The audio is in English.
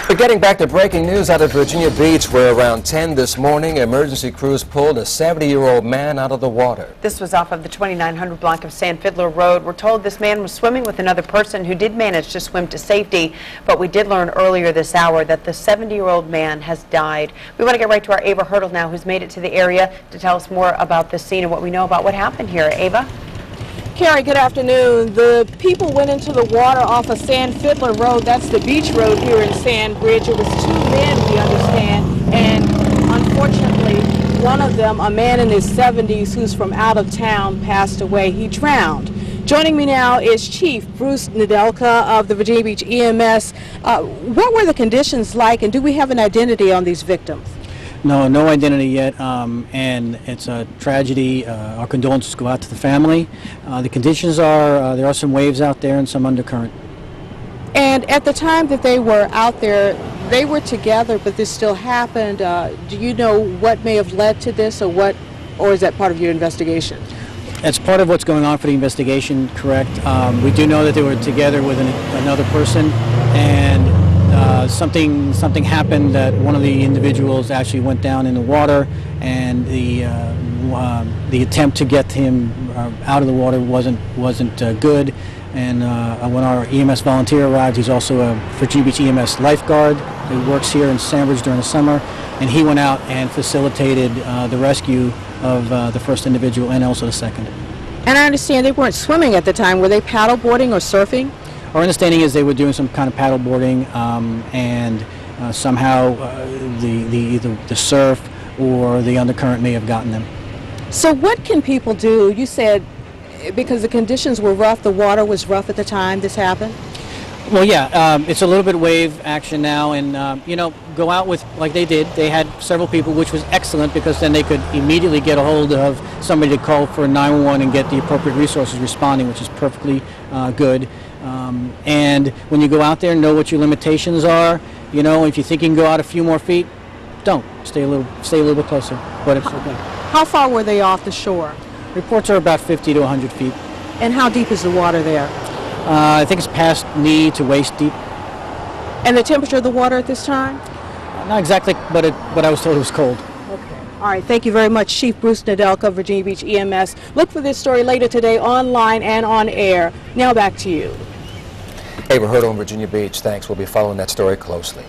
We're getting back to breaking news out of Virginia Beach, where around 10 this morning, emergency crews pulled a 70-year-old man out of the water. This was off of the 2900 block of San Fiddler Road. We're told this man was swimming with another person who did manage to swim to safety, but we did learn earlier this hour that the 70-year-old man has died. We want to get right to our Ava Hurdle now, who's made it to the area to tell us more about this scene and what we know about what happened here. Ava? Carrie, good afternoon. The people went into the water off of San Fiddler Road. That's the beach road here in Sandbridge. It was two men, we understand, and unfortunately, one of them, a man in his 70s who's from out of town, passed away. He drowned. Joining me now is Chief Bruce Nedelka of the Virginia Beach EMS. What were the conditions like, and do we have an identity on these victims? No identity yet, and it's a tragedy. Our condolences go out to the family. The conditions are, there are some waves out there and some undercurrent. And at the time that they were out there, they were together, but this still happened. Do you know what may have led to this, or is that part of your investigation? That's part of what's going on for the investigation, correct. We do know that they were together with another person, and something happened that one of the individuals actually went down in the water, and the attempt to get him out of the water wasn't good. And when our EMS volunteer arrived, he's also a Virginia Beach EMS lifeguard who works here in Sandbridge during the summer, and he went out and facilitated the rescue of the first individual and also the second. And I understand they weren't swimming at the time. Were they paddleboarding or surfing? Our understanding is they were doing some kind of paddle boarding, and somehow either the surf or the undercurrent may have gotten them. So what can people do? You said because the conditions were rough, the water was rough at the time this happened? Well, yeah, it's a little bit wave action now, and go out with, like they did. They had several people, which was excellent, because then they could immediately get a hold of somebody to call for 911 and get the appropriate resources responding, which is perfectly good. And when you go out there, know what your limitations are. If you think you can go out a few more feet, don't. Stay a little bit closer, but it's okay. How far were they off the shore? Reports are about 50 to 100 feet. And how deep is the water there? I think it's past knee to waist deep. And the temperature of the water at this time? Not exactly, but I was told it was cold. Okay. All right. Thank you very much, Chief Bruce Nedelka, Virginia Beach EMS. Look for this story later today online and on air. Now back to you. Ava Hurdle in Virginia Beach, thanks. We'll be following that story closely.